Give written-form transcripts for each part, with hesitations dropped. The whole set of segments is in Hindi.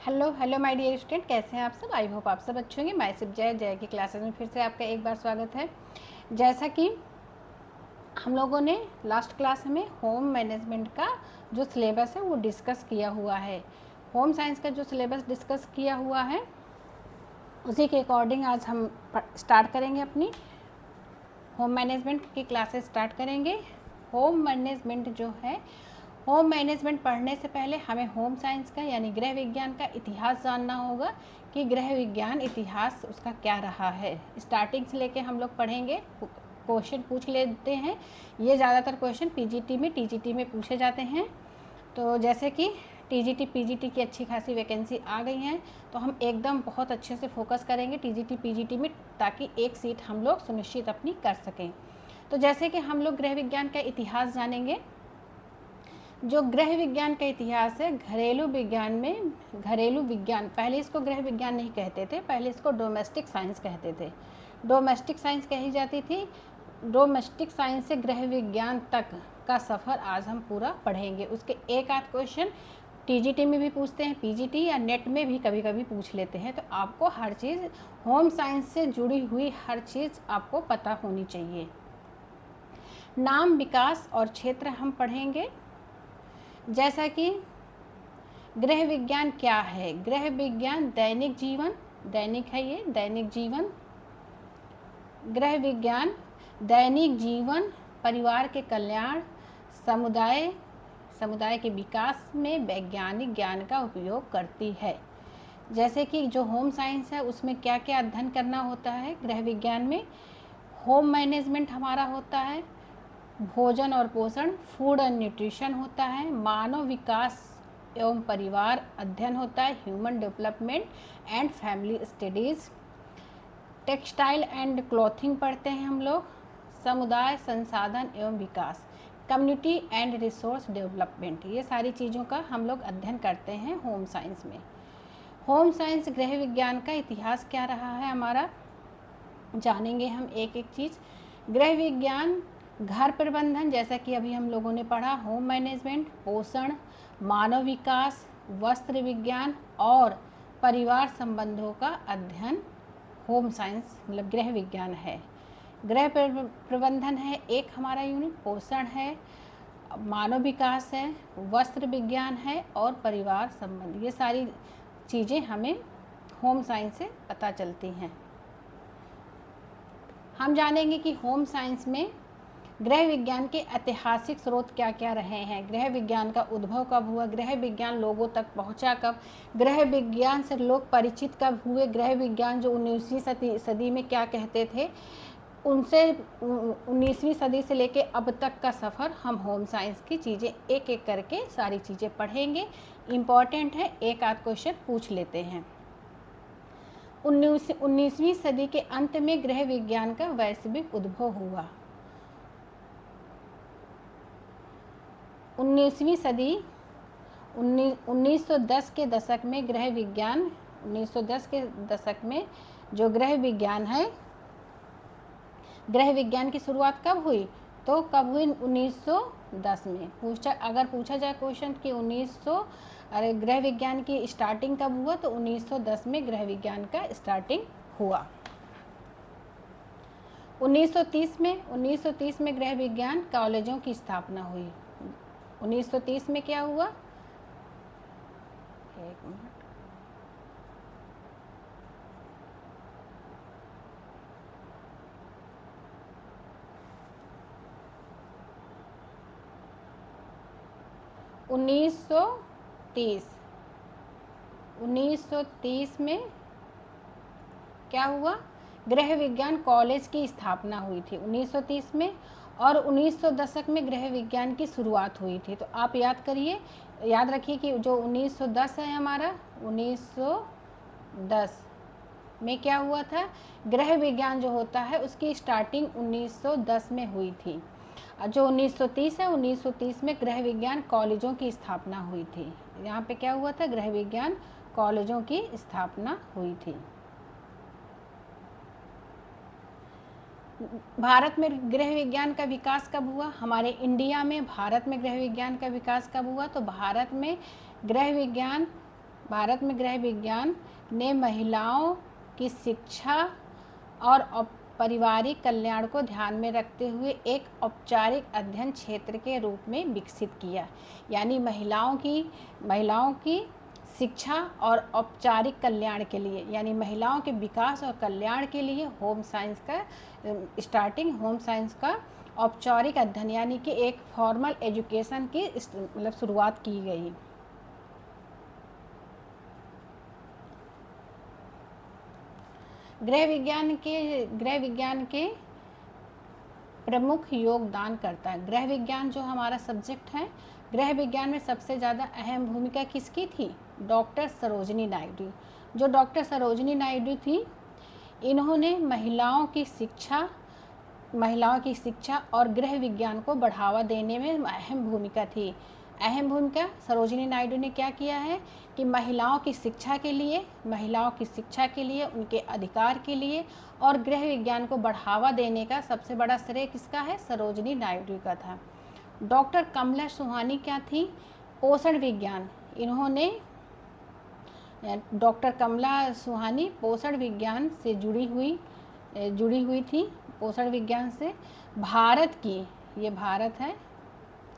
Hello hello my dear student, कैसे हैं आप सब। आई होप आप सब अच्छे होंगे। मैं सिर्फ जय की क्लासेस में फिर से आपका एक बार स्वागत है। जैसा कि हम लोगों ने लास्ट क्लास में होम मैनेजमेंट का जो सिलेबस है वो डिस्कस किया हुआ है। होम साइंस का जो सिलेबस डिस्कस किया हुआ है उसी के अकॉर्डिंग आज हम स्टार्ट करेंगे, अपनी होम मैनेजमेंट की क्लासेस स्टार्ट करेंगे। होम मैनेजमेंट जो है, होम मैनेजमेंट पढ़ने से पहले हमें होम साइंस का यानी गृह विज्ञान का इतिहास जानना होगा कि गृह विज्ञान इतिहास उसका क्या रहा है। स्टार्टिंग से लेके हम लोग पढ़ेंगे, क्वेश्चन पूछ लेते हैं। ये ज़्यादातर क्वेश्चन पीजीटी में टीजीटी में पूछे जाते हैं। तो जैसे कि टीजीटी पीजीटी की अच्छी खासी वैकेंसी आ गई हैं, तो हम एकदम बहुत अच्छे से फोकस करेंगे टीजीटी पीजीटी में, ताकि एक सीट हम लोग सुनिश्चित अपनी कर सकें। तो जैसे कि हम लोग गृह विज्ञान का इतिहास जानेंगे। जो गृह विज्ञान का इतिहास है, घरेलू विज्ञान में, घरेलू विज्ञान, पहले इसको गृह विज्ञान नहीं कहते थे, पहले इसको डोमेस्टिक साइंस कहते थे। डोमेस्टिक साइंस कही जाती थी। डोमेस्टिक साइंस से गृह विज्ञान तक का सफ़र आज हम पूरा पढ़ेंगे। उसके एक आध क्वेश्चन टीजीटी में भी पूछते हैं, पीजीटी या नेट में भी कभी कभी पूछ लेते हैं। तो आपको हर चीज़, होम साइंस से जुड़ी हुई हर चीज़ आपको पता होनी चाहिए। नाम, विकास और क्षेत्र हम पढ़ेंगे। जैसा कि गृह विज्ञान क्या है, गृह विज्ञान दैनिक जीवन, दैनिक है ये, दैनिक जीवन। गृह विज्ञान दैनिक जीवन, परिवार के कल्याण, समुदाय के विकास में वैज्ञानिक ज्ञान का उपयोग करती है। जैसे कि जो होम साइंस है उसमें क्या क्या अध्ययन करना होता है गृह विज्ञान में। होम मैनेजमेंट हमारा होता है, भोजन और पोषण, फूड एंड न्यूट्रिशन होता है, मानव विकास एवं परिवार अध्ययन होता है, human development and family studies, textile and clothing पढ़ते हैं हम लोग, समुदाय संसाधन एवं विकास, कम्युनिटी एंड रिसोर्स डेवलपमेंट, ये सारी चीज़ों का हम लोग अध्ययन करते हैं होम साइंस में। होम साइंस गृह विज्ञान का इतिहास क्या रहा है हमारा, जानेंगे हम एक एक चीज़। गृह विज्ञान घर प्रबंधन, जैसा कि अभी हम लोगों ने पढ़ा, होम मैनेजमेंट, पोषण, मानव विकास, वस्त्र विज्ञान और परिवार संबंधों का अध्ययन होम साइंस मतलब गृह विज्ञान है। गृह प्रबंधन है एक हमारा यूनिट, पोषण है, मानव विकास है, वस्त्र विज्ञान है और परिवार संबंध, ये सारी चीज़ें हमें होम साइंस से पता चलती हैं। हम जानेंगे कि होम साइंस में गृह विज्ञान के ऐतिहासिक स्रोत क्या क्या रहे हैं, गृह विज्ञान का उद्भव कब हुआ, गृह विज्ञान लोगों तक पहुंचा कब, गृह विज्ञान से लोग परिचित कब हुए, गृह विज्ञान जो 19वीं सदी में क्या कहते थे, उनसे 19वीं सदी से लेके अब तक का सफ़र हम होम साइंस की चीज़ें एक एक करके सारी चीज़ें पढ़ेंगे। इम्पॉर्टेंट है, एक आध क्वेश्चन पूछ लेते हैं। 19वीं सदी के अंत में गृह विज्ञान का वैश्विक उद्भव हुआ। 19वीं सदी 1910 के दशक में गृह विज्ञान, 1910 के दशक में जो गृह विज्ञान है, गृह विज्ञान की शुरुआत कब हुई, तो कब हुई, 1910 में। अगर पूछा जाए क्वेश्चन कि गृह विज्ञान की स्टार्टिंग कब हुआ, तो 1910 में गृह विज्ञान का स्टार्टिंग हुआ। 1930 में गृह विज्ञान कॉलेजों की स्थापना हुई। 1930 में क्या हुआ, एक मिनट, 1930 में क्या हुआ, गृह विज्ञान कॉलेज की स्थापना हुई थी 1930 में, और 1900 दशक में गृह विज्ञान की शुरुआत हुई थी। तो आप याद रखिए कि जो 1910 है हमारा, 1910 में क्या हुआ था, गृह विज्ञान जो होता है उसकी स्टार्टिंग 1910 में हुई थी। जो 1930 है, 1930 में गृह विज्ञान कॉलेजों की स्थापना हुई थी। यहाँ पे क्या हुआ था, गृह विज्ञान कॉलेजों की स्थापना हुई थी। भारत में गृह विज्ञान का विकास कब हुआ, हमारे इंडिया में भारत में गृह विज्ञान का विकास कब हुआ, तो भारत में गृह विज्ञान भारत में गृह विज्ञान ने महिलाओं की शिक्षा और पारिवारिक कल्याण को ध्यान में रखते हुए एक औपचारिक अध्ययन क्षेत्र के रूप में विकसित किया। यानी महिलाओं की शिक्षा और औपचारिक कल्याण के लिए, यानी महिलाओं के विकास और कल्याण के लिए होम साइंस का औपचारिक अध्ययन यानी कि एक फॉर्मल एजुकेशन की मतलब शुरुआत की गई। गृह विज्ञान के प्रमुख योगदानकर्ता। गृह विज्ञान जो हमारा सब्जेक्ट है, गृह विज्ञान में सबसे ज़्यादा अहम भूमिका किसकी थी? डॉक्टर सरोजिनी नायडू। जो डॉक्टर सरोजिनी नायडू थी, इन्होंने महिलाओं की शिक्षा और गृह विज्ञान को बढ़ावा देने में अहम भूमिका थी। सरोजिनी नायडू ने क्या किया है कि महिलाओं की शिक्षा के लिए, उनके अधिकार के लिए और गृह विज्ञान को बढ़ावा देने का सबसे बड़ा श्रेय किसका है? सरोजिनी नायडू का था। डॉक्टर कमला सुहानी क्या थी? पोषण विज्ञान। डॉक्टर कमला सुहानी पोषण विज्ञान से जुड़ी हुई थी। पोषण विज्ञान से भारत की, ये भारत है,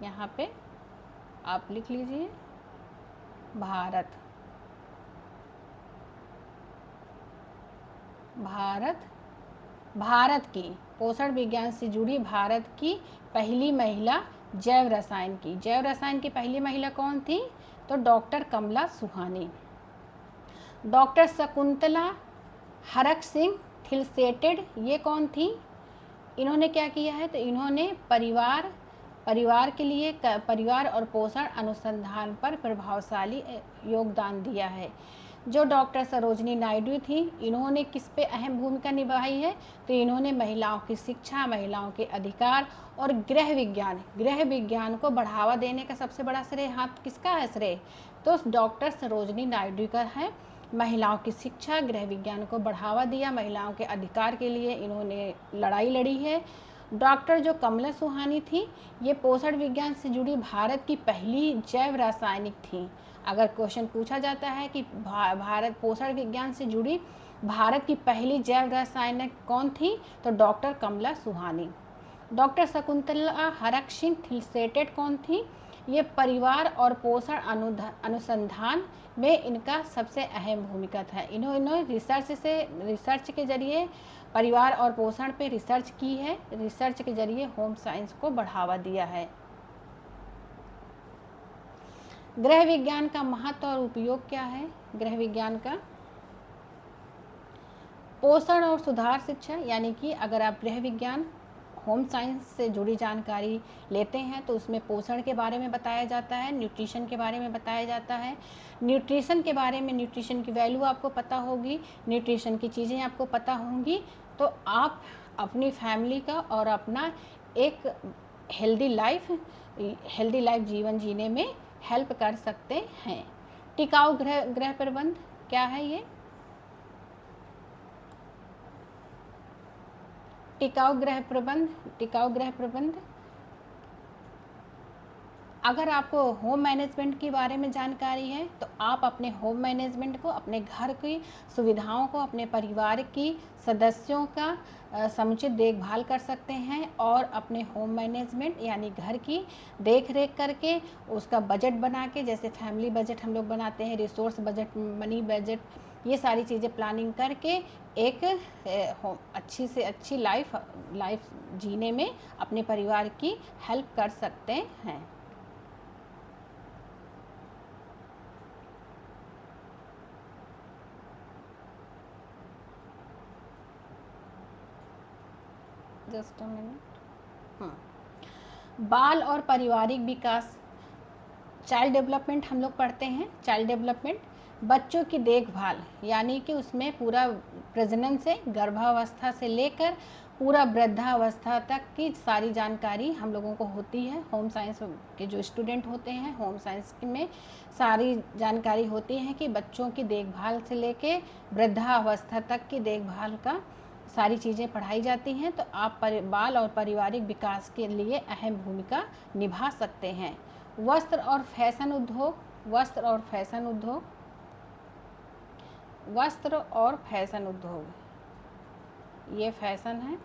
यहाँ पे आप लिख लीजिए भारत की पोषण विज्ञान से जुड़ी भारत की पहली महिला जैव रसायन की पहली महिला कौन थी? तो डॉक्टर कमला सुहानी। डॉक्टर शकुंतला हरक सिंह थिलसेटेड, ये कौन थी? इन्होंने क्या किया है? तो इन्होंने परिवार और पोषण अनुसंधान पर प्रभावशाली योगदान दिया है। जो डॉक्टर सरोजिनी नायडू थी, इन्होंने किस पे अहम भूमिका निभाई है? तो इन्होंने महिलाओं की शिक्षा, महिलाओं के अधिकार और गृह विज्ञान को बढ़ावा देने का सबसे बड़ा श्रेय हाथ किसका है? श्रेय तो डॉक्टर सरोजिनी नायडू का है। महिलाओं की शिक्षा, गृह विज्ञान को बढ़ावा दिया, महिलाओं के अधिकार के लिए इन्होंने लड़ाई लड़ी है। डॉक्टर जो कमला सुहानी थी, ये पोषण विज्ञान से जुड़ी भारत की पहली जैव रासायनिक थी। अगर क्वेश्चन पूछा जाता है कि भारत पोषण विज्ञान से जुड़ी भारत की पहली जैव रासायनिक कौन थी? तो डॉक्टर कमला सुहानी। डॉक्टर शकुंतला हरक सिंह थिलसेटेड कौन थी? ये परिवार और पोषण अनुसंधान में इनका सबसे अहम भूमिका था। इन्होंने रिसर्च के जरिए परिवार और पोषण पे रिसर्च की है। रिसर्च के जरिए होम साइंस को बढ़ावा दिया है। गृह विज्ञान का महत्व और उपयोग क्या है? गृह विज्ञान का पोषण और सुधार शिक्षा, यानी कि अगर आप गृह विज्ञान होम साइंस से जुड़ी जानकारी लेते हैं तो उसमें पोषण के बारे में बताया जाता है, न्यूट्रिशन के बारे में बताया जाता है। न्यूट्रिशन के बारे में, न्यूट्रिशन की वैल्यू आपको पता होगी, न्यूट्रिशन की चीज़ें आपको पता होंगी, तो आप अपनी फैमिली का और अपना एक हेल्दी लाइफ जीवन जीने में हेल्प कर सकते हैं। टिकाऊ गृह प्रबंध क्या है? ये टिकाऊ गृह प्रबंध अगर आपको होम मैनेजमेंट के बारे में जानकारी है तो आप अपने होम मैनेजमेंट को, अपने घर की सुविधाओं को, अपने परिवार की सदस्यों का समुचित देखभाल कर सकते हैं और अपने होम मैनेजमेंट यानी घर की देख रेख करके उसका बजट बना के, जैसे फैमिली बजट हम लोग बनाते हैं, रिसोर्स बजट, मनी बजट, ये सारी चीज़ें प्लानिंग करके एक अच्छी से अच्छी लाइफ जीने में अपने परिवार की हेल्प कर सकते हैं। Just a minute. बाल और पारिवारिक विकास, चाइल्ड डेवलपमेंट हम लोग पढ़ते हैं। चाइल्ड डेवलपमेंट बच्चों की देखभाल, यानी कि उसमें पूरा प्रजनन से, गर्भावस्था से लेकर पूरा वृद्धावस्था तक की सारी जानकारी हम लोगों को होती है। होम साइंस के जो स्टूडेंट होते हैं, होम साइंस में सारी जानकारी होती है कि बच्चों की देखभाल से लेके वृद्धावस्था तक की देखभाल का सारी चीज़ें पढ़ाई जाती हैं। तो आप बाल और पारिवारिक विकास के लिए अहम भूमिका निभा सकते हैं। वस्त्र और फैशन उद्योग वस्त्र और फैशन उद्योग, ये फैशन है,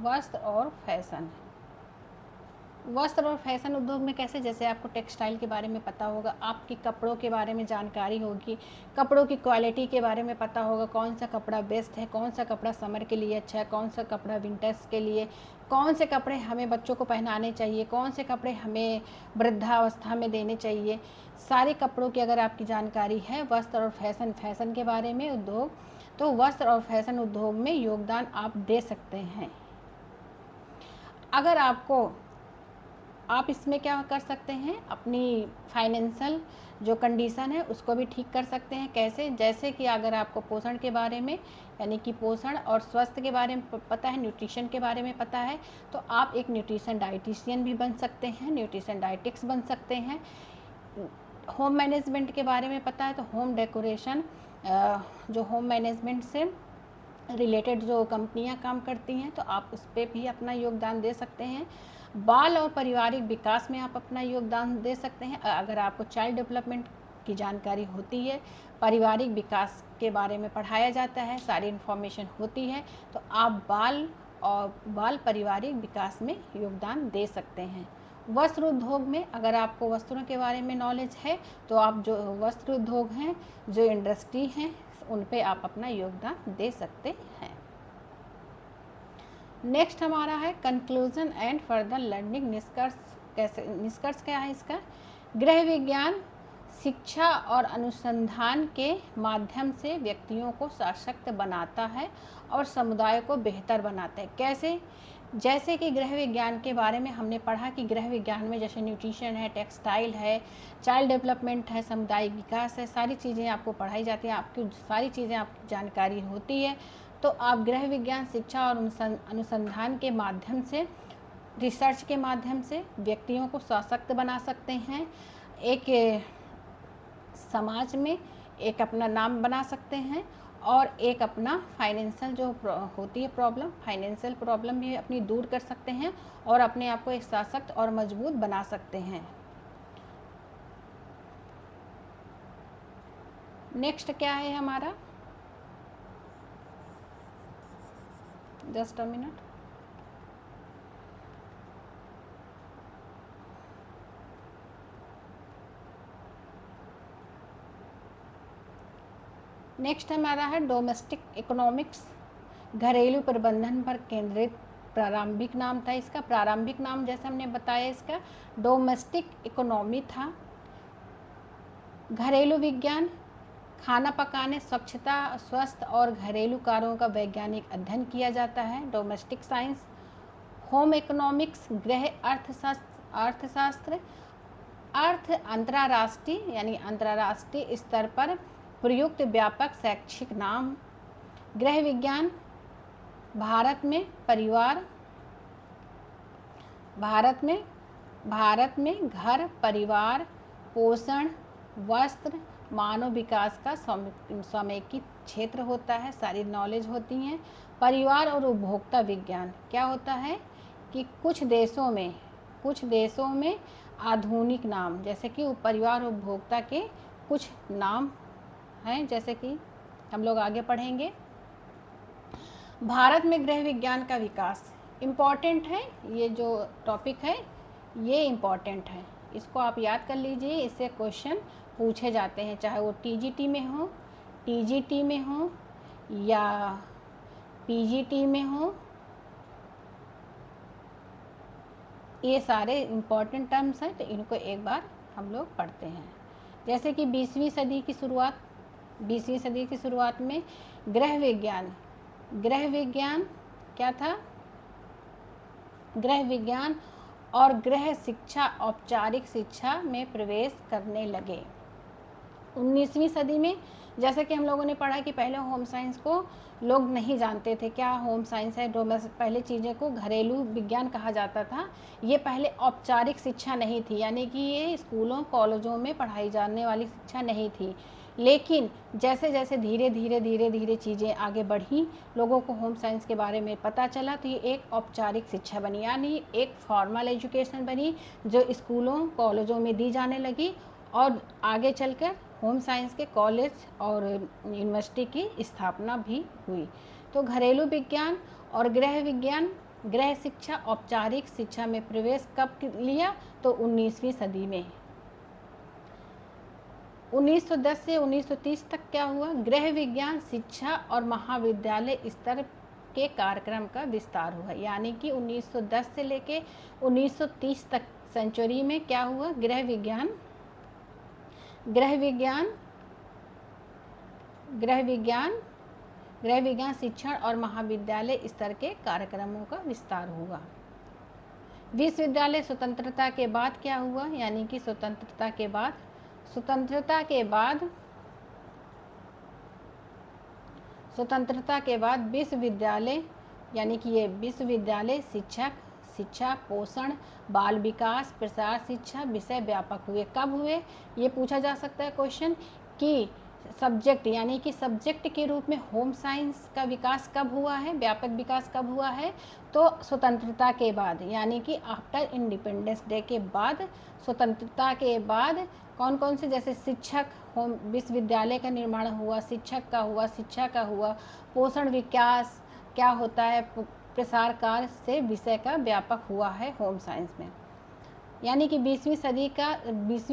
वस्त्र और फैशन। वस्त्र और फैशन उद्योग में कैसे, जैसे आपको टेक्सटाइल के बारे में पता होगा, आपकी कपड़ों के बारे में जानकारी होगी, कपड़ों की क्वालिटी के बारे में पता होगा, कौन सा कपड़ा बेस्ट है, कौन सा कपड़ा समर के लिए अच्छा है, कौन सा कपड़ा विंटर्स के लिए, कौन से कपड़े हमें बच्चों को पहनाने चाहिए, कौन से कपड़े हमें वृद्धावस्था में देने चाहिए। सारे कपड़ों की अगर आपकी जानकारी है, वस्त्र और फैशन के बारे में उद्योग, तो वस्त्र और फैशन उद्योग में योगदान आप दे सकते हैं। अगर आप इसमें क्या कर सकते हैं, अपनी फाइनेंशियल जो कंडीशन है उसको भी ठीक कर सकते हैं। कैसे, जैसे कि अगर आपको पोषण के बारे में, यानी कि पोषण और स्वास्थ्य के बारे में पता है, न्यूट्रिशन के बारे में पता है, तो आप एक न्यूट्रिशन डाइटिशियन भी बन सकते हैं, न्यूट्रिशन डाइटिक्स बन सकते हैं। होम मैनेजमेंट के बारे में पता है तो होम डेकोरेशन, जो होम मैनेजमेंट से रिलेटेड जो कंपनियां काम करती हैं, तो आप उस पर भी अपना योगदान दे सकते हैं। बाल और पारिवारिक विकास में आप अपना योगदान दे सकते हैं। अगर आपको चाइल्ड डेवलपमेंट की जानकारी होती है, पारिवारिक विकास के बारे में पढ़ाया जाता है, सारी इन्फॉर्मेशन होती है, तो आप बाल पारिवारिक विकास में योगदान दे सकते हैं। वस्त्र उद्योग में अगर आपको वस्त्रों के बारे में नॉलेज है, तो आप जो वस्त्र उद्योग हैं, जो इंडस्ट्री हैं, उन पे आप अपना योगदान दे सकते हैं। नेक्स्ट हमारा है कंक्लूजन एंड फर्दर लर्निंग। निष्कर्ष क्या है इसका? गृह विज्ञान शिक्षा और अनुसंधान के माध्यम से व्यक्तियों को सशक्त बनाता है और समुदाय को बेहतर बनाता है। कैसे? जैसे कि गृह विज्ञान के बारे में हमने पढ़ा कि गृह विज्ञान में जैसे न्यूट्रिशन है, टेक्सटाइल है, चाइल्ड डेवलपमेंट है, सामुदायिक विकास है, सारी चीज़ें आपको पढ़ाई जाती हैं, आपकी सारी चीज़ें आपकी जानकारी होती है। तो आप गृह विज्ञान शिक्षा और अनुसंधान के माध्यम से, रिसर्च के माध्यम से व्यक्तियों को सशक्त बना सकते हैं, एक समाज में एक अपना नाम बना सकते हैं, और एक अपना फाइनेंशियल जो होती है प्रॉब्लम, फाइनेंशियल प्रॉब्लम भी अपनी दूर कर सकते हैं और अपने आप को एक सशक्त और मजबूत बना सकते हैं। नेक्स्ट क्या है हमारा? Just a minute. नेक्स्ट हमारा है डोमेस्टिक इकोनॉमिक्स, घरेलू प्रबंधन पर केंद्रित। प्रारंभिक नाम था इसका, प्रारंभिक नाम जैसे हमने बताया इसका डोमेस्टिक इकोनॉमी था। घरेलू विज्ञान, खाना पकाने, स्वच्छता, स्वास्थ्य और घरेलू कार्यों का वैज्ञानिक अध्ययन किया जाता है, डोमेस्टिक साइंस। होम इकोनॉमिक्स, गृह अर्थशास्त्र, अर्थ अंतर्राष्ट्रीय यानी अंतर्राष्ट्रीय स्तर पर प्रयुक्त व्यापक शैक्षिक नाम। गृह विज्ञान, भारत में घर, परिवार, पोषण, वस्त्र, मानव विकास का समेकित क्षेत्र होता है, सारी नॉलेज होती हैं। परिवार और उपभोक्ता विज्ञान क्या होता है कि कुछ देशों में आधुनिक नाम, जैसे कि परिवार और उपभोक्ता के कुछ नाम हैं, जैसे कि हम लोग आगे पढ़ेंगे। भारत में गृह विज्ञान का विकास इम्पॉर्टेंट है, ये जो टॉपिक है ये इम्पॉर्टेंट है, इसको आप याद कर लीजिए, इससे क्वेश्चन पूछे जाते हैं, चाहे वो टीजीटी में हो या पीजीटी में हो। ये सारे इम्पॉर्टेंट टर्म्स हैं, तो इनको एक बार हम लोग पढ़ते हैं। जैसे कि 20वीं सदी की शुरुआत में गृह विज्ञान क्या था? गृह विज्ञान और गृह शिक्षा औपचारिक शिक्षा में प्रवेश करने लगे। 19वीं सदी में जैसे कि हम लोगों ने पढ़ा कि पहले होम साइंस को लोग नहीं जानते थे, क्या होम साइंस है, पहले चीज़ें को घरेलू विज्ञान कहा जाता था। ये पहले औपचारिक शिक्षा नहीं थी, यानी कि ये स्कूलों कॉलेजों में पढ़ाई जाने वाली शिक्षा नहीं थी। लेकिन जैसे जैसे धीरे धीरे चीज़ें आगे बढ़ी, लोगों को होम साइंस के बारे में पता चला, तो ये एक औपचारिक शिक्षा बनी, यानी एक फॉर्मल एजुकेशन बनी जो स्कूलों कॉलेजों में दी जाने लगी, और आगे चलकर होम साइंस के कॉलेज और यूनिवर्सिटी की स्थापना भी हुई। तो घरेलू विज्ञान और गृह विज्ञान, गृह शिक्षा औपचारिक शिक्षा में प्रवेश कब लिया? तो 19वीं सदी में। 1910 से 1930 तक क्या हुआ? गृह विज्ञान शिक्षा और महाविद्यालय स्तर के कार्यक्रम का विस्तार हुआ। यानी कि 1910 से लेके 1930 तक सेंचुरी में क्या हुआ? गृह विज्ञान शिक्षण और महाविद्यालय स्तर के कार्यक्रमों का विस्तार हुआ। विश्वविद्यालय स्वतंत्रता के बाद क्या हुआ? यानी कि स्वतंत्रता के बाद विश्वविद्यालय, यानी कि ये विश्वविद्यालय शिक्षा, पोषण, बाल विकास, प्रसार शिक्षा विषय व्यापक हुए। कब हुए? ये पूछा जा सकता है क्वेश्चन कि सब्जेक्ट, यानी कि सब्जेक्ट के रूप में होम साइंस का विकास कब हुआ है, व्यापक विकास कब हुआ है? तो स्वतंत्रता के बाद, यानी कि आफ्टर इंडिपेंडेंस डे के बाद, स्वतंत्रता के बाद कौन कौन से, जैसे शिक्षक, होम विश्वविद्यालय का निर्माण हुआ, शिक्षक का हुआ, शिक्षा का हुआ, पोषण विकास क्या होता है, प्रसार कार्य से विषय का व्यापक हुआ है होम साइंस में। यानी कि 20वीं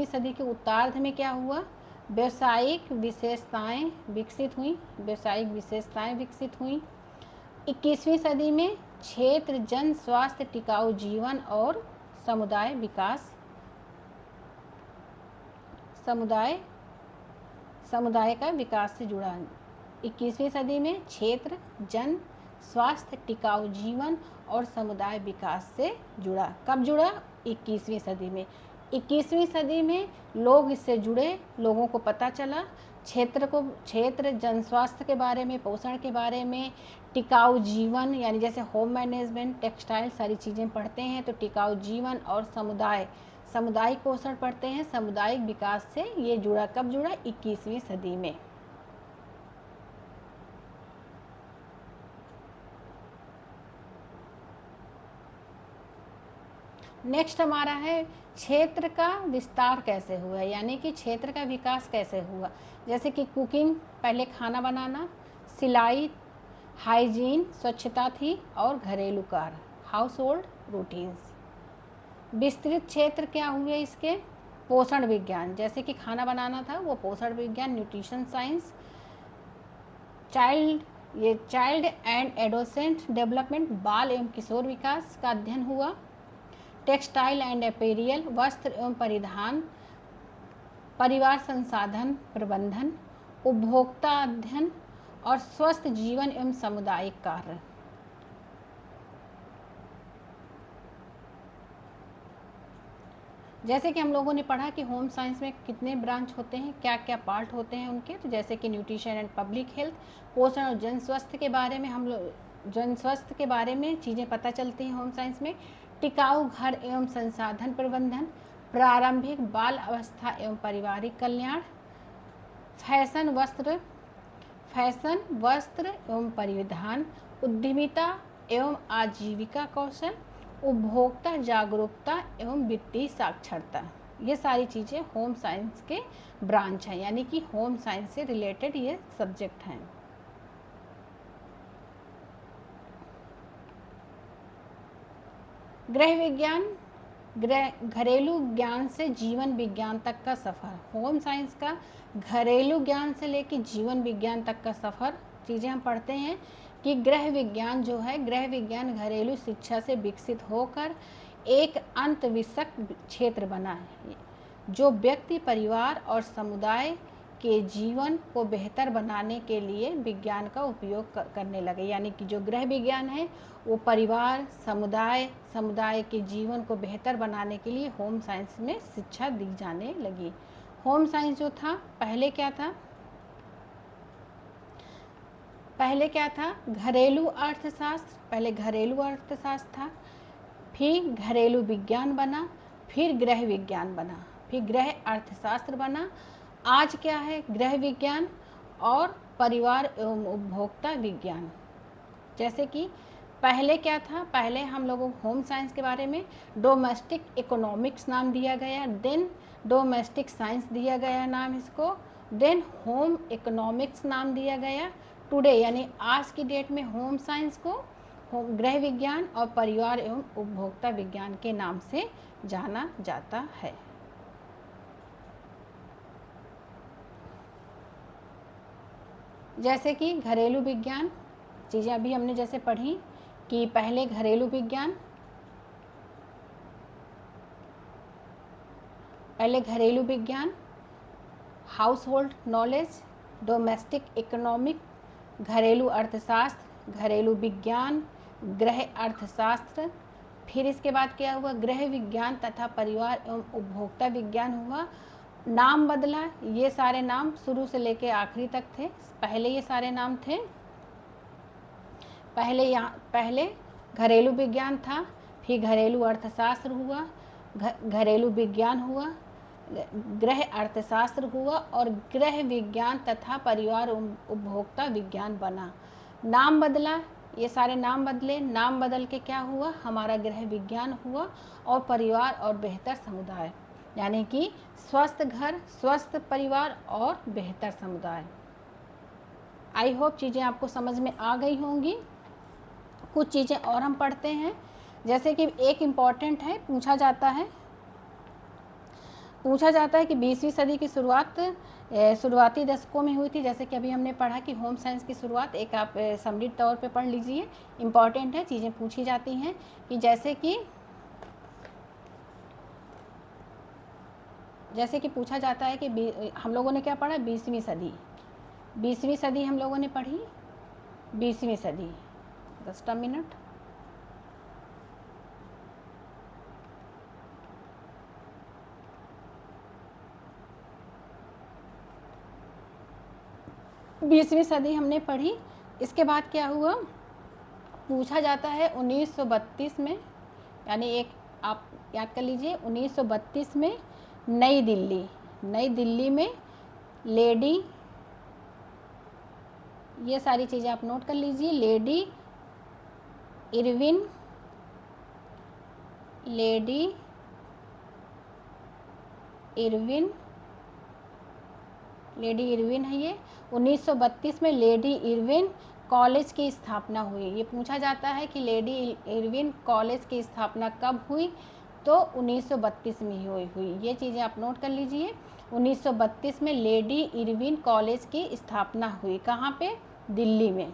सदी के उत्तरार्ध में क्या हुआ? व्यावसायिक विशेषताएं विकसित हुई। 21वीं सदी में क्षेत्र, जन स्वास्थ्य, टिकाऊ जीवन और समुदाय का विकास से जुड़ा। 21वीं सदी में क्षेत्र, जन स्वास्थ्य, टिकाऊ जीवन और समुदाय विकास से जुड़ा। कब जुड़ा? 21वीं सदी में। 21वीं सदी में लोग इससे जुड़े, लोगों को पता चला क्षेत्र, जन स्वास्थ्य के बारे में, पोषण के बारे में, टिकाऊ जीवन, यानी जैसे होम मैनेजमेंट, टेक्सटाइल, सारी चीज़ें पढ़ते हैं। तो टिकाऊ जीवन और सामुदायिक पोषण पढ़ते हैं, सामुदायिक विकास से ये जुड़ा। कब जुड़ा? 21वीं सदी में। नेक्स्ट हमारा है क्षेत्र का विस्तार कैसे हुआ, यानी कि क्षेत्र का विकास कैसे हुआ। जैसे कि कुकिंग, पहले खाना बनाना, सिलाई, हाइजीन, स्वच्छता थी, और घरेलू कार्य, हाउस होल्ड रूटीन्स। विस्तृत क्षेत्र क्या हुए इसके? पोषण विज्ञान, जैसे कि खाना बनाना था वो पोषण विज्ञान, nutrition science, child and adolescent development, बाल एवं किशोर विकास का अध्ययन हुआ। टेक्सटाइल एंड एपेरियल, वस्त्र एवं परिधान, परिवार संसाधन प्रबंधन, उपभोक्ता अध्ययन और स्वस्थ जीवन एवं सामुदायिक कार्य। जैसे कि हम लोगों ने पढ़ा कि होम साइंस में कितने ब्रांच होते हैं, क्या क्या पार्ट होते हैं उनके। तो जैसे कि न्यूट्रिशन एंड पब्लिक हेल्थ, पोषण और जन स्वास्थ्य के बारे में चीज़ें पता चलती हैं होम साइंस में। टिकाऊ घर एवं संसाधन प्रबंधन, प्रारंभिक बाल अवस्था एवं पारिवारिक कल्याण, फैशन वस्त्र एवं परिधान, उद्यमिता एवं आजीविका कौशल, उपभोक्ता जागरूकता एवं वित्तीय साक्षरता। ये सारी चीज़ें होम साइंस के ब्रांच हैं, यानी कि होम साइंस से रिलेटेड ये सब्जेक्ट हैं। गृह विज्ञान, घरेलू ज्ञान से जीवन विज्ञान तक का सफ़र। होम साइंस का घरेलू ज्ञान से लेकर जीवन विज्ञान तक का सफ़र चीज़ें हम पढ़ते हैं कि गृह विज्ञान जो है, गृह विज्ञान घरेलू शिक्षा से विकसित होकर एक अंतःविषयक क्षेत्र बना है जो व्यक्ति, परिवार और समुदाय के जीवन को बेहतर बनाने के लिए विज्ञान का उपयोग करने लगे। यानी कि जो गृह विज्ञान है वो परिवार, समुदाय के जीवन को बेहतर बनाने के लिए होम साइंस में शिक्षा दी जाने लगी। होम साइंस जो था पहले क्या था? घरेलू अर्थशास्त्र। पहले घरेलू अर्थशास्त्र था, फिर घरेलू विज्ञान बना, फिर गृह विज्ञान बना, फिर गृह अर्थशास्त्र बना। आज क्या है? गृह विज्ञान और परिवार एवं उपभोक्ता विज्ञान। जैसे कि पहले क्या था? पहले हम लोगों को होम साइंस के बारे में डोमेस्टिक इकोनॉमिक्स नाम दिया गया, देन डोमेस्टिक साइंस दिया गया नाम इसको, देन होम इकोनॉमिक्स नाम दिया गया। टुडे यानी आज की डेट में होम साइंस को गृह विज्ञान और परिवार एवं उपभोक्ता विज्ञान के नाम से जाना जाता है। जैसे कि घरेलू विज्ञान, चीज़ें अभी हमने जैसे पढ़ी कि पहले घरेलू विज्ञान, house hold knowledge, domestic economic, घरेलू अर्थशास्त्र, घरेलू विज्ञान, गृह अर्थशास्त्र। फिर इसके बाद क्या हुआ, गृह विज्ञान तथा परिवार एवं उपभोक्ता विज्ञान हुआ। नाम बदला, ये सारे नाम शुरू से लेके आखिरी तक थे। पहले ये सारे नाम थे, पहले घरेलू विज्ञान था, फिर घरेलू अर्थशास्त्र हुआ, घरेलू विज्ञान हुआ, गृह अर्थशास्त्र हुआ और गृह विज्ञान तथा परिवार उपभोक्ता विज्ञान बना। नाम बदला, ये सारे नाम बदले, नाम बदल के क्या हुआ, हमारा गृह विज्ञान हुआ और परिवार और बेहतर समुदाय, यानी कि स्वस्थ घर, स्वस्थ परिवार और बेहतर समुदाय। आई होप चीज़ें आपको समझ में आ गई होंगी। कुछ चीज़ें और हम पढ़ते हैं, जैसे कि एक इम्पॉर्टेंट है, पूछा जाता है कि 20वीं सदी की शुरुआती दशकों में हुई थी। जैसे कि अभी हमने पढ़ा कि होम साइंस की शुरुआत, एक आप समरी तौर पे पढ़ लीजिए, इम्पॉर्टेंट है, चीज़ें पूछी जाती हैं कि जैसे कि पूछा जाता है कि हम लोगों ने क्या पढ़ा, 20वीं सदी हम लोगों ने पढ़ी, 20वीं सदी। Just a minute. बीसवीं सदी हमने पढ़ी। इसके बाद क्या हुआ, पूछा जाता है 1932 में, यानी एक आप याद कर लीजिए, 1932 में नई दिल्ली में लेडी, ये सारी चीज़ें आप नोट कर लीजिए, लेडी इरविन है ये। 1932 में लेडी इरविन कॉलेज की स्थापना हुई। ये पूछा जाता है कि लेडी इरविन कॉलेज की स्थापना कब हुई, तो 1932 में हुई। ये चीज़ें आप नोट कर लीजिए। 1932 में लेडी इरविन कॉलेज की स्थापना हुई। कहाँ पे, दिल्ली में।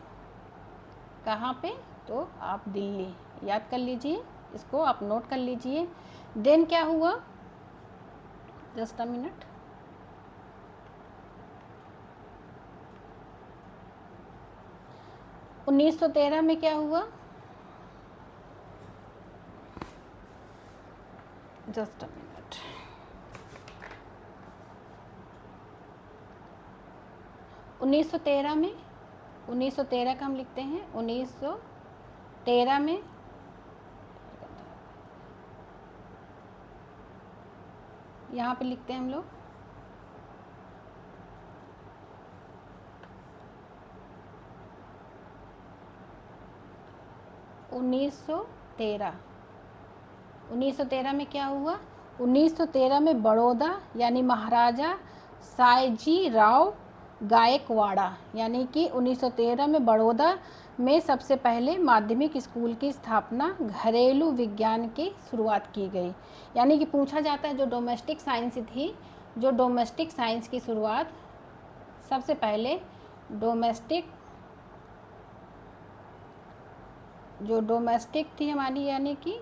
कहाँ पे, तो आप दिल्ली याद कर लीजिए, इसको आप नोट कर लीजिए। देन क्या हुआ, जस्ट अ मिनट। उन्नीस 1913 में क्या हुआ, जस्ट अ मिनट। 1913 का हम लिखते हैं, 1913 में यहाँ पे लिखते हैं हम लोग 1913 में क्या हुआ, 1913 में बड़ौदा यानी महाराजा सायजी राव गायकवाड़ा, यानी कि 1913 में बड़ौदा में सबसे पहले माध्यमिक स्कूल की स्थापना, घरेलू विज्ञान की शुरुआत की गई। यानी कि पूछा जाता है जो डोमेस्टिक साइंस की शुरुआत सबसे पहले डोमेस्टिक थी हमारी, यानी कि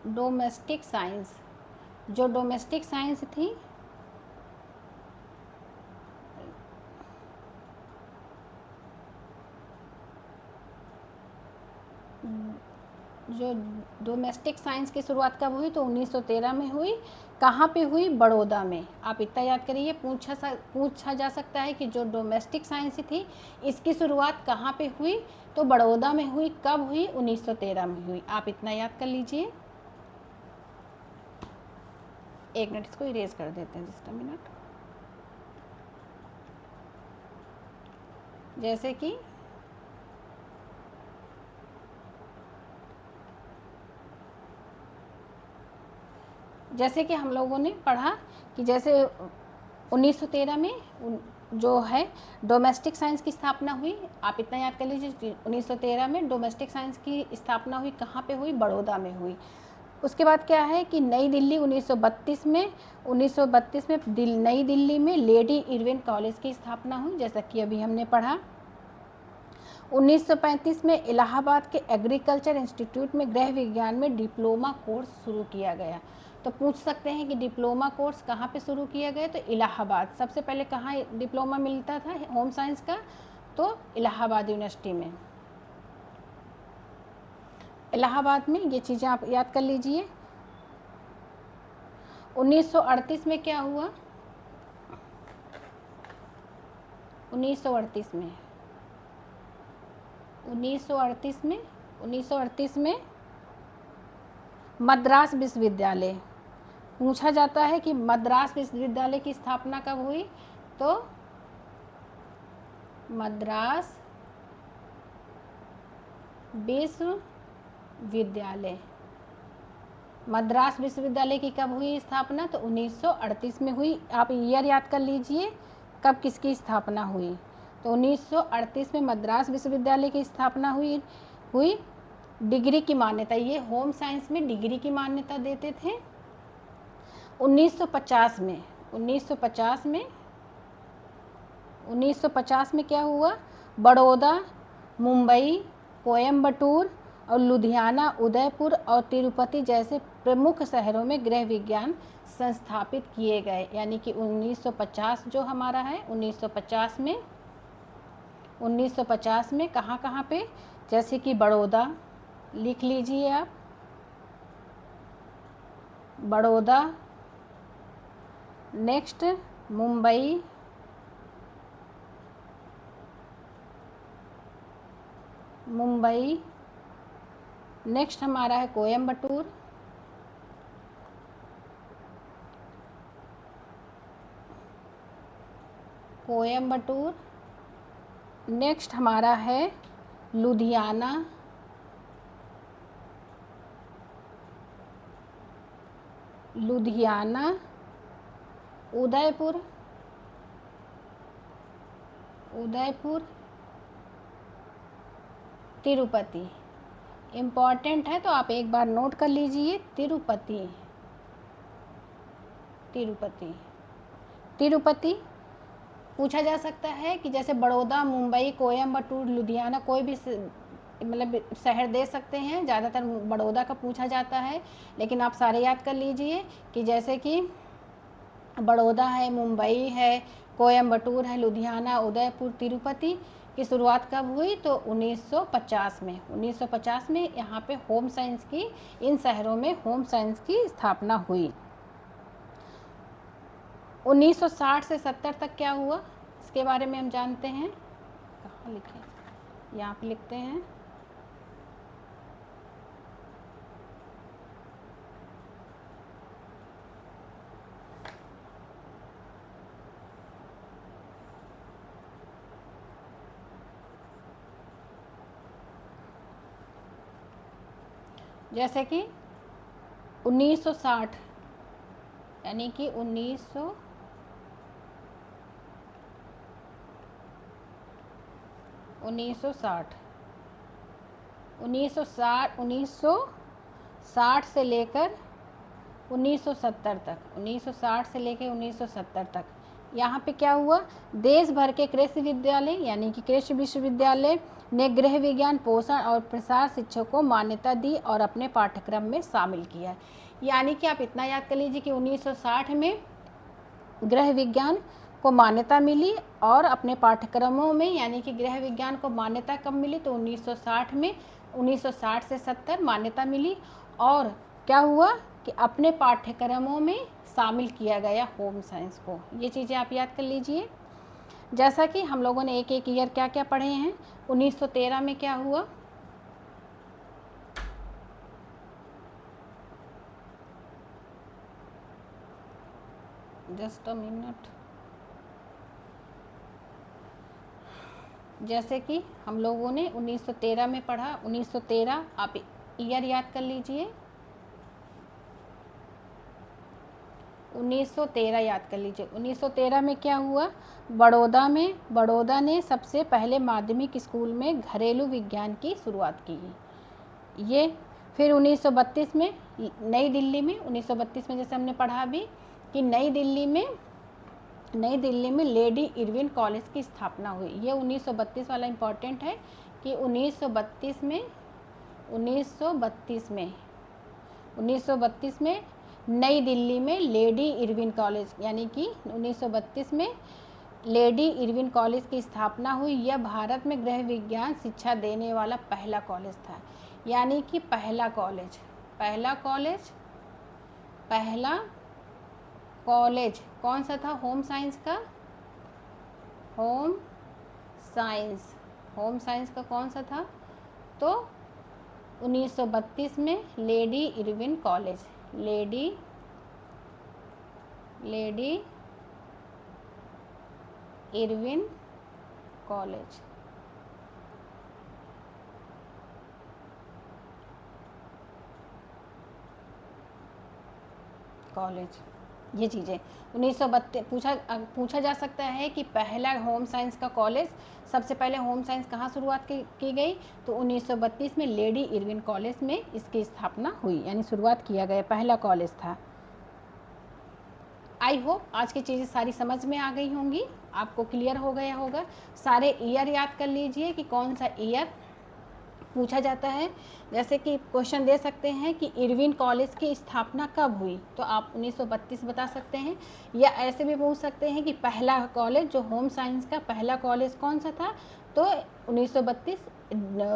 डोमेस्टिक साइंस थी, जो डोमेस्टिक साइंस की शुरुआत कब हुई, तो 1913 में हुई। कहाँ पे हुई, बड़ौदा में। आप इतना याद करिए, पूछा जा सकता है कि जो डोमेस्टिक साइंस थी इसकी शुरुआत कहाँ पे हुई, तो बड़ौदा में हुई। कब हुई, 1913 में हुई। आप इतना याद कर लीजिए। एक मिनट, इसको इरेज कर देते हैं, जस्ट अ मिनट। जैसे कि जैसे कि हम लोगों ने पढ़ा कि जैसे 1913 में जो है डोमेस्टिक साइंस की स्थापना हुई। आप इतना याद कर लीजिए, 1913 में डोमेस्टिक साइंस की स्थापना हुई। कहाँ पे हुई? बड़ौदा में हुई। उसके बाद क्या है कि नई दिल्ली 1932 में नई दिल्ली में लेडी इरविन कॉलेज की स्थापना हुई, जैसा कि अभी हमने पढ़ा। 1935 में इलाहाबाद के एग्रीकल्चर इंस्टीट्यूट में गृह विज्ञान में डिप्लोमा कोर्स शुरू किया गया। तो पूछ सकते हैं कि डिप्लोमा कोर्स कहाँ पे शुरू किया गया? तो इलाहाबाद। सबसे पहले कहाँ डिप्लोमा मिलता था होम साइंस का? तो इलाहाबाद यूनिवर्सिटी में, इलाहाबाद में। ये चीज़ें आप याद कर लीजिए। 1938 में क्या हुआ? 1938 में मद्रास विश्वविद्यालय। पूछा जाता है कि मद्रास विश्वविद्यालय की स्थापना कब हुई? तो मद्रास विश्वविद्यालय की कब हुई स्थापना? तो 1938 में हुई। आप ईयर याद कर लीजिए कब किसकी स्थापना हुई। तो 1938 में मद्रास विश्वविद्यालय की स्थापना हुई। डिग्री की मान्यता, ये होम साइंस में डिग्री की मान्यता देते थे। 1950 में क्या हुआ? बड़ौदा, मुंबई, कोयम्बटूर और लुधियाना, उदयपुर और तिरुपति जैसे प्रमुख शहरों में गृह विज्ञान संस्थापित किए गए। यानी कि 1950 जो हमारा है, 1950 में कहाँ पे? जैसे कि बड़ौदा, लिख लीजिए आप, बड़ौदा। नेक्स्ट मुंबई, नेक्स्ट हमारा है कोयम्बटूर, नेक्स्ट हमारा है लुधियाना, उदयपुर, तिरुपति। इम्पॉर्टेंट है तो आप एक बार नोट कर लीजिए, तिरुपति। पूछा जा सकता है कि जैसे बड़ौदा, मुंबई, कोयम्बटूर, लुधियाना, कोई भी मतलब शहर दे सकते हैं। ज़्यादातर बड़ौदा का पूछा जाता है, लेकिन आप सारे याद कर लीजिए कि जैसे कि बड़ौदा है, मुंबई है, कोयम्बटूर है, लुधियाना, उदयपुर, तिरुपति की शुरुआत कब हुई? तो 1950 में यहाँ पे होम साइंस की, इन शहरों में होम साइंस की स्थापना हुई। 1960 से 70 तक क्या हुआ, इसके बारे में हम जानते हैं। कहाँ लिखे? यहाँ पे लिखते हैं। जैसे कि 1960, यानी कि 1960 से लेकर 1970 तक, 1970 तक यहाँ पे क्या हुआ? देश भर के कृषि विद्यालय, यानी कि कृषि विश्वविद्यालय ने गृह विज्ञान, पोषण और प्रसार शिक्षा को मान्यता दी और अपने पाठ्यक्रम में शामिल किया। यानी कि आप इतना याद कर लीजिए कि 1960 में गृह विज्ञान को मान्यता मिली और अपने पाठ्यक्रमों में, यानी कि गृह विज्ञान को मान्यता कब मिली? तो 1960 में, 1960 से 70 मान्यता मिली। और क्या हुआ कि अपने पाठ्यक्रमों में शामिल किया गया होम साइंस को। ये चीज़ें आप याद कर लीजिए। जैसा कि हम लोगों ने एक एक ईयर क्या क्या पढ़े हैं। 1913 में क्या हुआ? Just a minute. जैसे कि हम लोगों ने 1913 में पढ़ा, 1913 आप ईयर याद कर लीजिए। 1913 याद कर लीजिए। 1913 में क्या हुआ, बड़ौदा ने सबसे पहले माध्यमिक स्कूल में घरेलू विज्ञान की शुरुआत की ये। फिर 1932 में नई दिल्ली में, 1932 में जैसे हमने पढ़ा भी कि नई दिल्ली में लेडी इरविन कॉलेज की स्थापना हुई। ये 1932 वाला इम्पॉर्टेंट है कि 1932 में नई दिल्ली में लेडी इरविन कॉलेज, यानी कि 1932 में लेडी इरविन कॉलेज की स्थापना हुई। यह भारत में गृह विज्ञान शिक्षा देने वाला पहला कॉलेज था। यानी कि पहला कॉलेज कौन सा था, होम साइंस का कौन सा था, तो 1932 में लेडी इरविन कॉलेज ये चीज़ें 1932 पूछा जा सकता है कि पहला होम साइंस का कॉलेज, सबसे पहले होम साइंस कहाँ शुरुआत की गई, तो 1932 में लेडी इरविन कॉलेज में इसकी स्थापना हुई, यानी शुरुआत किया गया, पहला कॉलेज था। आई होप आज की चीज़ें सारी समझ में आ गई होंगी, आपको क्लियर हो गया होगा। सारे ईयर याद कर लीजिए कि कौन सा ईयर पूछा जाता है। जैसे कि क्वेश्चन दे सकते हैं कि इरविन कॉलेज की स्थापना कब हुई, तो आप 1932 बता सकते हैं। या ऐसे भी पूछ सकते हैं कि पहला कॉलेज जो होम साइंस का पहला कॉलेज कौन सा था, तो 1932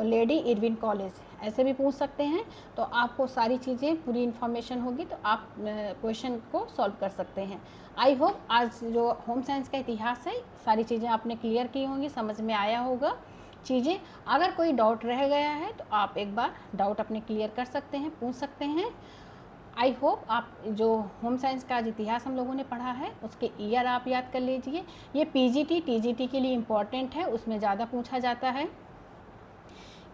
लेडी इरविन कॉलेज, ऐसे भी पूछ सकते हैं। तो आपको सारी चीज़ें पूरी इन्फॉर्मेशन होगी तो आप क्वेश्चन को सॉल्व कर सकते हैं। आई होप आज जो होम साइंस का इतिहास है सारी चीज़ें आपने क्लियर की होंगी, समझ में आया होगा चीज़ें। अगर कोई डाउट रह गया है तो आप एक बार डाउट अपने क्लियर कर सकते हैं, पूछ सकते हैं। आई होप आप जो होम साइंस का आज इतिहास हम लोगों ने पढ़ा है उसके ईयर आप याद कर लीजिए। ये पीजीटी टीजीटी के लिए इम्पॉर्टेंट है, उसमें ज़्यादा पूछा जाता है।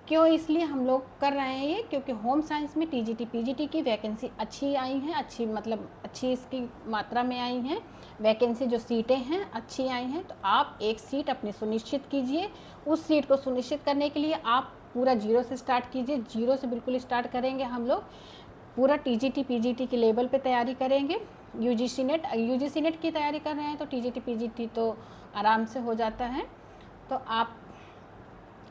क्यों इसलिए हम लोग कर रहे हैं ये, क्योंकि होम साइंस में टीजीटी पीजीटी की वैकेंसी अच्छी आई हैं, अच्छी इसकी मात्रा में आई हैं वैकेंसी, जो सीटें हैं अच्छी आई हैं। तो आप एक सीट अपनी सुनिश्चित कीजिए। उस सीट को सुनिश्चित करने के लिए आप पूरा जीरो से स्टार्ट कीजिए, जीरो से बिल्कुल स्टार्ट करेंगे हम लोग। पूरा टीजीटी पीजीटी के लेवल पे तैयारी करेंगे। यूजीसी नेट की तैयारी कर रहे हैं तो टीजीटी पीजीटी तो आराम से हो जाता है। तो आप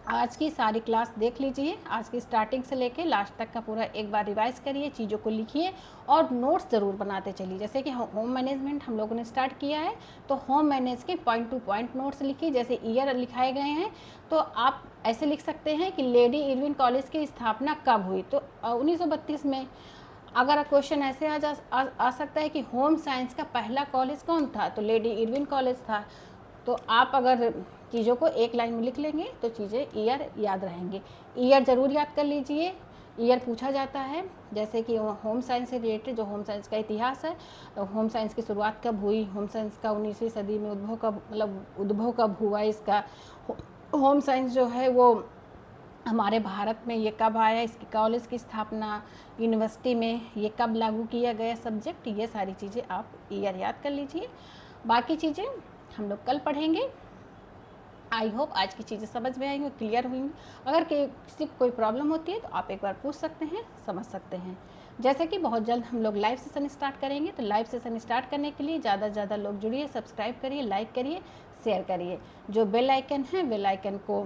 आज की सारी क्लास देख लीजिए, आज की स्टार्टिंग से लेके लास्ट तक का पूरा एक बार रिवाइज करिए, चीज़ों को लिखिए और नोट्स ज़रूर बनाते चलिए। जैसे कि होम मैनेजमेंट हम लोगों ने स्टार्ट किया है तो होम मैनेज के पॉइंट टू पॉइंट नोट्स लिखिए। जैसे ईयर लिखाए गए हैं तो आप ऐसे लिख सकते हैं कि लेडी इरविन कॉलेज की स्थापना कब हुई, तो 1932 में। अगर क्वेश्चन ऐसे आ सकता है कि होम साइंस का पहला कॉलेज कौन था, तो लेडी इरविन कॉलेज था। तो आप अगर चीज़ों को एक लाइन में लिख लेंगे तो चीज़ें ईयर याद रहेंगे। ईयर ज़रूर याद कर लीजिए, ईयर पूछा जाता है। जैसे कि होम साइंस से रिलेटेड जो होम साइंस का इतिहास है, तो होम साइंस की शुरुआत कब हुई, होम साइंस का 19वीं सदी में उद्भव कब हुआ, इसका होम साइंस जो है वो हमारे भारत में ये कब आया, इसकी कॉलेज की स्थापना, यूनिवर्सिटी में ये कब लागू किया गया सब्जेक्ट, ये सारी चीज़ें आप ईयर याद कर लीजिए। बाकी चीज़ें हम लोग कल पढ़ेंगे। आई होप आज की चीज़ें समझ में आएंगी, क्लियर हुई। अगर किसी को कोई प्रॉब्लम होती है तो आप एक बार पूछ सकते हैं, समझ सकते हैं। जैसे कि बहुत जल्द हम लोग लाइव सेशन स्टार्ट करेंगे, तो लाइव सेशन स्टार्ट करने के लिए ज़्यादा से ज़्यादा लोग जुड़िए, सब्सक्राइब करिए, लाइक करिए, शेयर करिए। जो बेल आइकन है बेल आइकन को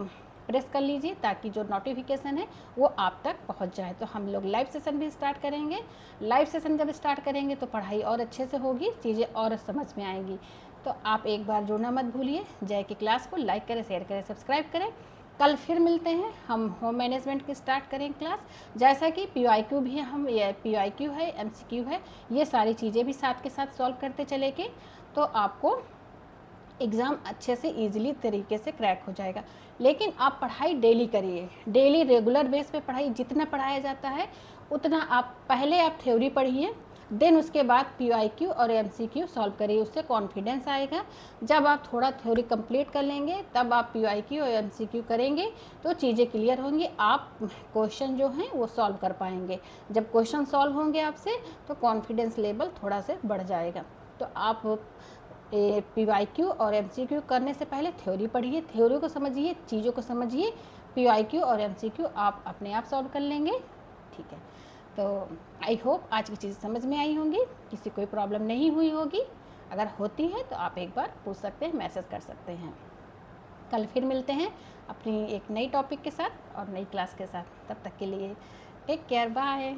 प्रेस कर लीजिए ताकि जो नोटिफिकेशन है वो आप तक पहुंच जाए। तो हम लोग लाइव सेशन भी स्टार्ट करेंगे। लाइव सेशन जब स्टार्ट करेंगे तो पढ़ाई और अच्छे से होगी, चीज़ें और समझ में आएंगी। तो आप एक बार जुड़ना मत भूलिए। जय की क्लास को लाइक करें, शेयर करें, सब्सक्राइब करें। कल फिर मिलते हैं, हम होम मैनेजमेंट की स्टार्ट करें क्लास। जैसा कि PYQ भी हम, ये PYQ है, MCQ है, ये सारी चीज़ें भी साथ के साथ सॉल्व करते चलेंगे तो आपको एग्ज़ाम अच्छे से ईजिली तरीके से क्रैक हो जाएगा। लेकिन आप पढ़ाई डेली करिए, डेली रेगुलर बेस पे पढ़ाई, जितना पढ़ाया जाता है उतना आप पहले आप थ्योरी पढ़िए, देन उसके बाद PYQ और MCQ सॉल्व करिए, उससे कॉन्फिडेंस आएगा। जब आप थोड़ा थ्योरी कंप्लीट कर लेंगे तब आप PYQ और MCQ करेंगे तो चीज़ें क्लियर होंगी, आप क्वेश्चन जो हैं वो सॉल्व कर पाएंगे। जब क्वेश्चन सॉल्व होंगे आपसे तो कॉन्फिडेंस लेवल थोड़ा से बढ़ जाएगा। तो आप PYQ और MCQ करने से पहले थ्योरी पढ़िए, थ्योरी को समझिए, चीज़ों को समझिए। PYQ और MCQ आप अपने आप सॉल्व कर लेंगे। ठीक है, तो आई होप आज की चीज़ समझ में आई होंगी, किसी कोई प्रॉब्लम नहीं हुई होगी। अगर होती है तो आप एक बार पूछ सकते हैं, मैसेज कर सकते हैं। कल फिर मिलते हैं अपनी एक नई टॉपिक के साथ और नई क्लास के साथ। तब तक के लिए टेक केयर, बाय।